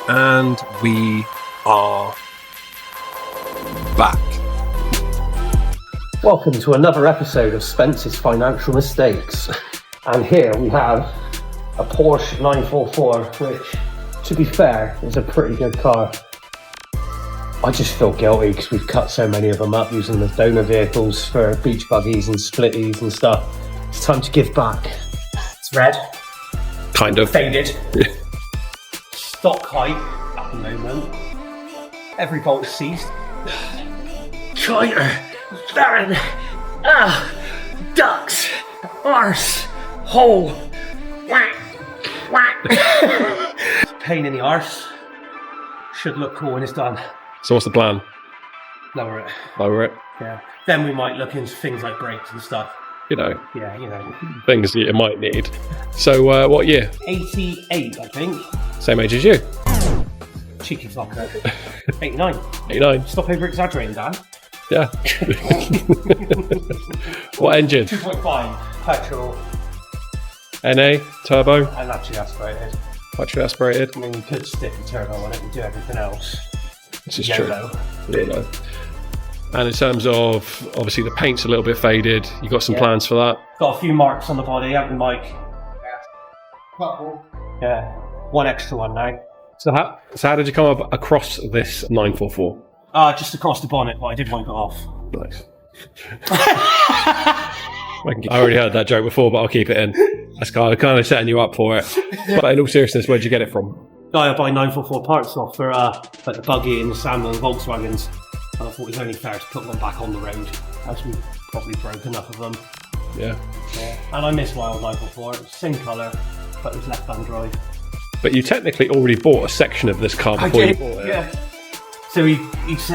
And we are back. Welcome to another episode of Spence's Financial Mistakes. And here we have a Porsche 944, which, to be fair, is a pretty good car. I just feel guilty because we've cut so many of them up using the donor vehicles for beach buggies and splitties and stuff. It's time to give back. It's red. Kind of. Faded. Stock height at the moment. Every bolt is seized. Triter. Baron. Ducks. Arse. Hole. Whack. Whack. Pain in the arse. Should look cool when it's done. So what's the plan? Lower it. Lower it? Yeah. Then we might look into things like brakes and stuff. You know. Yeah, you know. Things that you might need. So what year? 88, I think. Same age as you. Cheeky fucker. 89. 89. Stop over exaggerating, Dan. Yeah. What engine? 2.5 petrol. NA, turbo, And actually aspirated. factory aspirated. I mean, you could stick a turbo on it and do everything else. This is Yellow. true. Yellow. And in terms of, obviously the paint's a little bit faded. You got some plans for that? Got a few marks on the body, haven't we, Mike? Couple. Yeah. One extra one now. So how did you come up across this 944? Just across the bonnet, but I did wipe it off. Nice. I already heard that joke before, but I'll keep it in. That's kind of setting you up for it. But in all seriousness, where'd you get it from? I buy 944 parts off for like the buggy and the SEMA and Volkswagens. And I thought it was only fair to put one back on the road, as we probably broke enough of them. Yeah. And I miss my old 944. It was the same colour, but it was left-hand drive. But you technically already bought a section of this car before you bought it. Yeah. So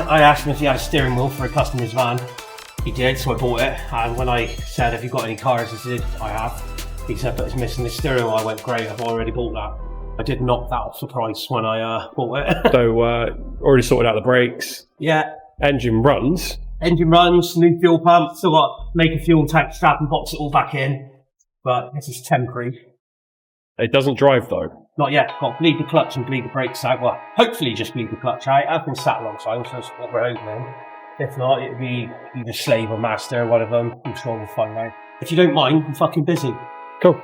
I asked him if he had a steering wheel for a customer's van. He did, so I bought it. And when I said, "Have you got any cars?" I said, "I have." He said, "But it's missing the steering wheel." I went, "Great, I've already bought that." I did knock that off the price when I bought it. So already sorted out the brakes. Yeah. Engine runs. Engine runs, new fuel pump. Still got make a fuel tank strap and box it all back in. But this is temporary. It doesn't drive though. Not yet. Got to bleed the clutch and bleed the brakes out. Well, hopefully just bleed the clutch out. I've been sat a long time, so that's what we're hoping. If not, it'd be either slave or master, one of them. I'm sure we'll find out. If you don't mind, I'm fucking busy. Cool.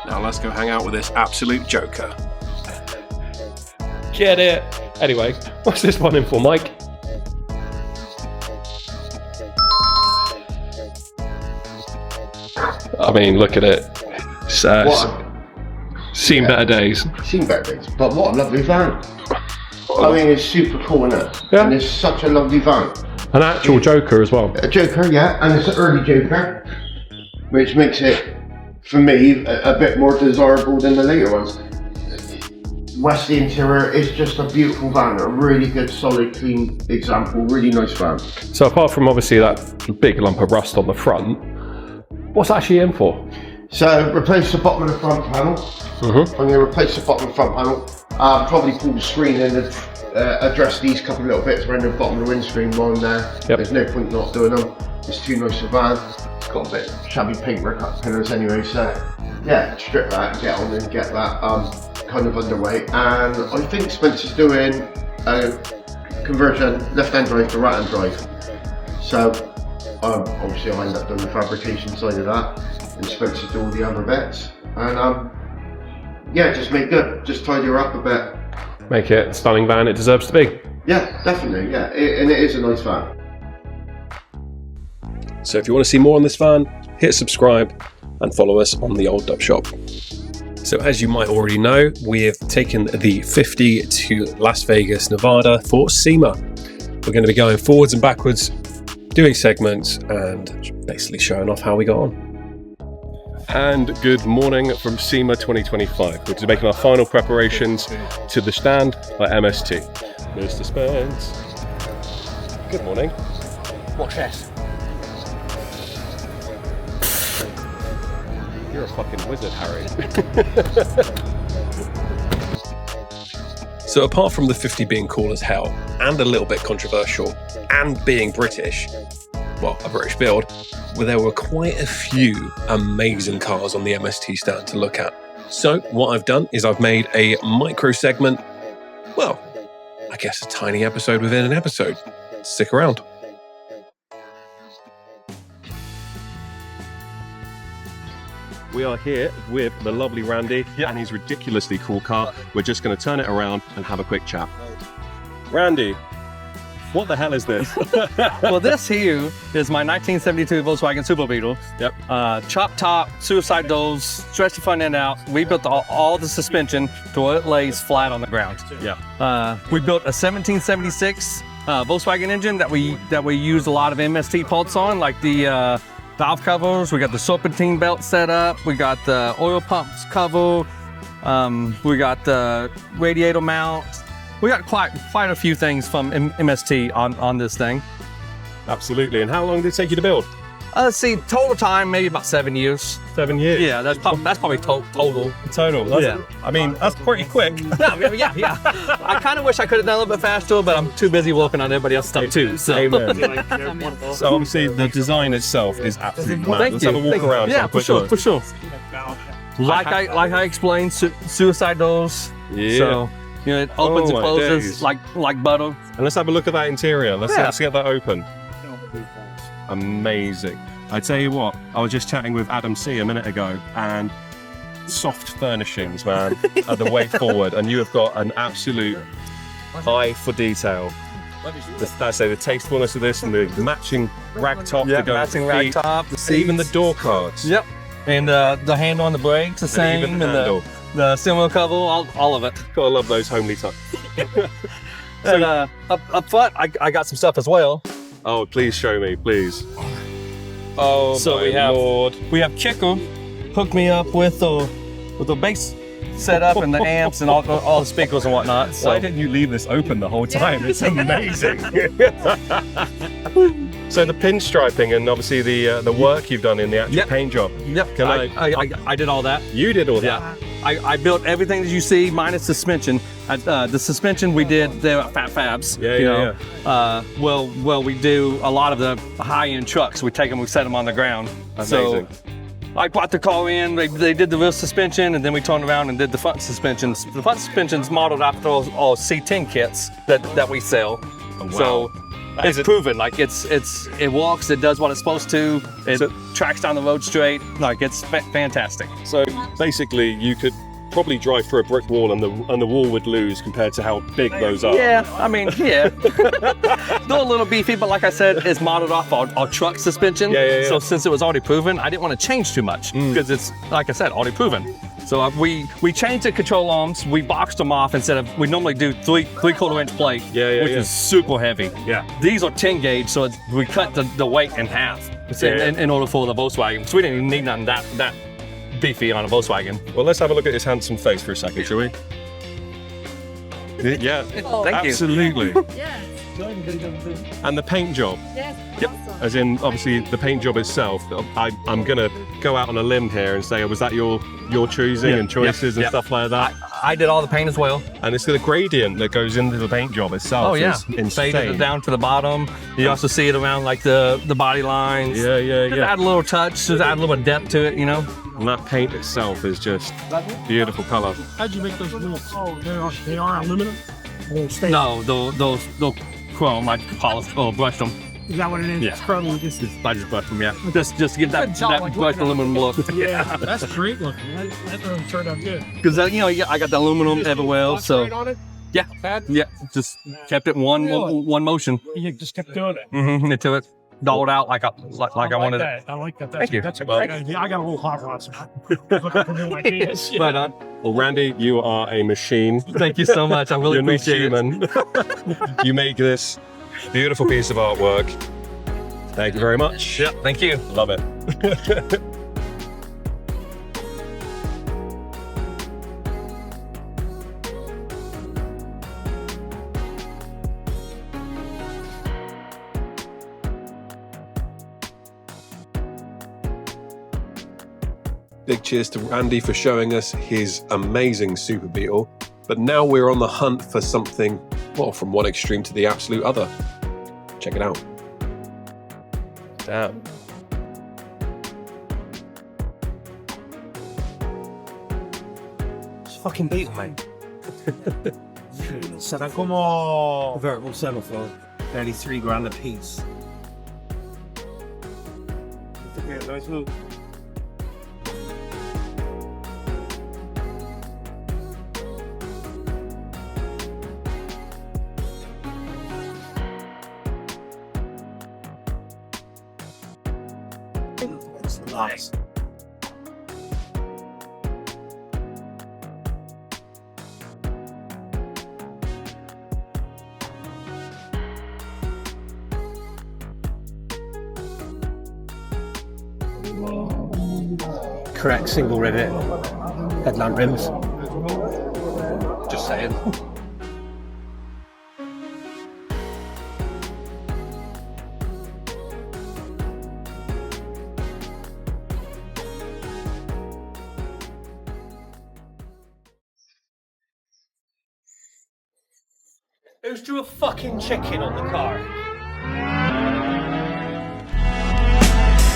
Now let's go hang out with this absolute joker. Get it? Anyway, what's this one in for, Mike? I mean, look at it. Seen better days. Seen better days. But what a lovely van. I mean, it's super cool, isn't it? Yeah. And it's such a lovely van. An actual Joker as well. A Joker, yeah, and it's an early Joker, which makes it, for me, a bit more desirable than the later ones. West interior is just a beautiful van, a really good, solid, clean example, really nice van. So apart from obviously that big lump of rust on the front, what's that actually in for? So replace the bottom of the front panel. Mm-hmm. I'm going to replace the bottom of the front panel. Probably pull the screen and address these couple of little bits around the bottom of the windscreen while I'm there. Yep. There's no point not doing them. It's too nice a van. It's got a bit shabby paintwork up pillars anyway, so yeah, strip that and get on and get that kind of underway. And I think Spencer's doing a conversion left-hand drive to right-hand drive. So obviously I'll end up doing the fabrication side of that, and Spencer do all the other bits. And yeah, just make good, just tidy her up a bit. Make it a stunning van it deserves to be. Yeah, definitely, yeah, and it is a nice van. So if you want to see more on this van, hit subscribe and follow us on the Old Dubshop. So as you might already know, we have taken the 50 to Las Vegas, Nevada for SEMA. We're going to be going forwards and backwards, doing segments and basically showing off how we got on. And good morning from SEMA 2025, which is making our final preparations to the stand by MST. Mr. Spence. Good morning. Watch this. You're a fucking wizard, Harry. So apart from the 50 being cool as hell, and a little bit controversial, and being British, well, a British build, well, there were quite a few amazing cars on the MST stand to look at. So what I've done is I've made a micro segment, well, I guess a tiny episode within an episode. Stick around. We are here with the lovely Randy and his ridiculously cool car. We're just going to turn it around and have a quick chat. Randy, what the hell is this? Well, this here is my 1972 Volkswagen Super Beetle. Yep. Chop top, suicide doors, stretch the front end out. We built all the suspension to where it lays flat on the ground. Yeah. We built a 1776 Volkswagen engine that we use a lot of MST parts on, like the valve covers. We got the serpentine belt set up. We got the oil pumps cover. We got the radiator mount. We got quite a few things from MST on this thing. Absolutely. And how long did it take you to build? Let's see, total time, maybe about 7 years. 7 years? Yeah, that's probably total. Total? Yeah. I mean, that's pretty quick. Yeah. I kind of wish I could have done a little bit faster, but I'm too busy working on everybody else's stuff too. So. Amen. So obviously the design itself is absolutely mad. Let's have a walk around. Yeah, for sure. Like I explained, suicide doors. Yeah. So, you know, it opens and closes like butter. And let's have a look at that interior. Let's get that open. Amazing. I tell you what, I was just chatting with Adam C a minute ago, and soft furnishings, man, are the way forward. And you have got an absolute eye for detail. The tastefulness of this and the matching rag top. Yeah, matching rag top. The seats. Even the door cards. Yep. And the handle on the brakes, the same. Even the handle. The steering wheel cover, all of it. Gotta love those homely touches. And up front, I got some stuff as well. Oh, please show me, please. Oh, so my Lord. We have Kicker hooked me up with the bass set up and the amps and all the speakers and whatnot. So. Why didn't you leave this open the whole time? It's amazing. So the pinstriping and obviously the work you've done in the actual paint job. Yep. I did all that. You did all that? Yeah. I built everything that you see minus suspension. The suspension we did there at Fat Fabs. Yeah. Well, we do a lot of the high-end trucks. We take them, we set them on the ground. Amazing. So I brought the car in. They did the rear suspension, and then we turned around and did the front suspensions. The front suspension's modeled after all C10 kits that we sell. Oh, wow. So it's proven. Like it walks. It does what it's supposed to. It tracks down the road straight. Like it's fantastic. So basically, you could probably drive through a brick wall and the wall would lose compared to how big those are. Yeah, I mean, yeah. They're a little beefy, but like I said, it's modeled off our truck suspension. Yeah. So since it was already proven, I didn't want to change too much because it's, like I said, already proven. So we changed the control arms. We boxed them off instead of, we normally do three-quarter inch plate, which is super heavy. Yeah. These are 10 gauge, so we cut the weight in half in order for the Volkswagen. So we didn't even need nothing that beefy on a Volkswagen. Well, let's have a look at his handsome face for a second, shall we? Yeah, Thank you. Absolutely. Yes. And the paint job. Yes. Yep. As in, obviously, the paint job itself. I'm gonna go out on a limb here and say, was that your choosing and choices and stuff like that? I did all the paint as well. And it's the gradient that goes into the paint job itself. Oh yeah, is insane. Faded it down to the bottom. You also see it around like the body lines. Yeah. Just add a little touch, just add a little depth to it, you know. And that paint itself is just beautiful color. How'd you make those wheels? Oh, they are aluminum? No, those chrome. I polished or brushed them. Is that what it is? Yeah. Chrome. I just brushed them. Yeah. Just give that brushed aluminum look. Yeah, that's great looking. That really turned out good. Because I got the aluminum everywhere, so On it? yeah, just kept it in one motion. You just kept doing it. Until it dolled out like I wanted that. it. I like that. Thank you. That's a great idea. I got a little hot rod, so looking for new ideas. Right on. Well, Randy, you are a machine. Thank you so much. I really You're not appreciate human. You make this beautiful piece of artwork. Thank you very much. Yeah, thank you. Love it. Big cheers to Randy for showing us his amazing Super Beetle. But now we're on the hunt for something, well, from one extreme to the absolute other. Check it out. Damn. fucking Beetle, mate. Será como Convertible semaphore. nearly $3,000 a piece. It's nice. Correct single rivet headlamp rims. Just saying. Who's drew a fucking chicken on the car?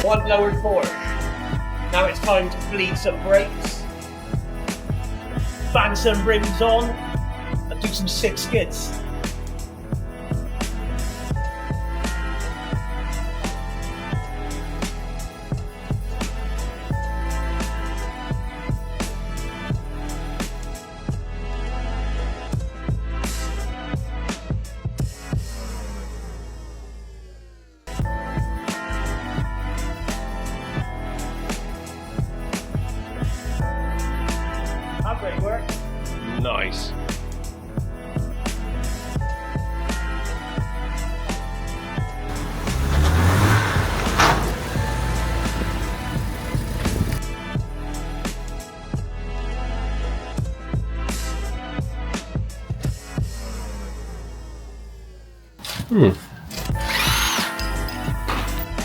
One lowered Porsche. Now it's time to bleed some brakes, fan some rims on, and do some sick skids. Brake work. Nice.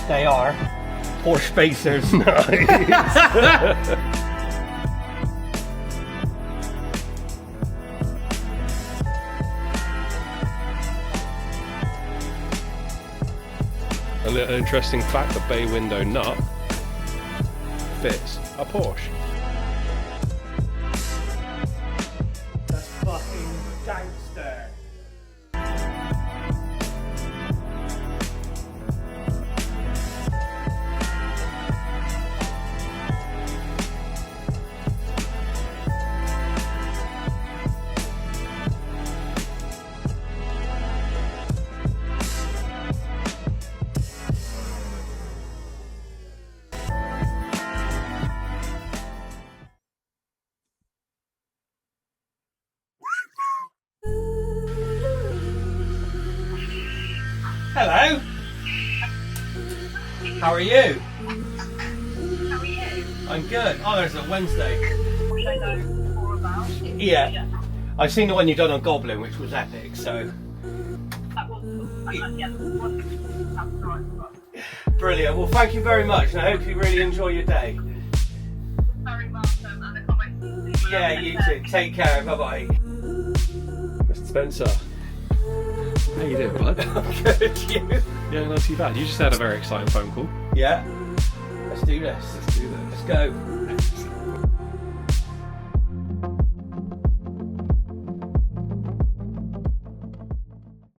They are Porsche spacers. Nice. A little interesting fact, the bay window nut fits a Porsche. That's fucking gangster. Hello. How are you? How are you? I'm good. Oh, there's a Wednesday. What I know more about? Yeah. I've seen the one you done on Goblin, which was epic, so That was yeah, that's right. brilliant. Well, thank you very much, and I hope you really enjoy your day. Very welcome, and I can't wait to see you. Yeah, you too. Take care. Bye-bye. Mr. Spencer, how you doing, bud? I'm good. You? Yeah, not too bad. You just had a very exciting phone call. Yeah. Let's do this. Let's do this. Let's go.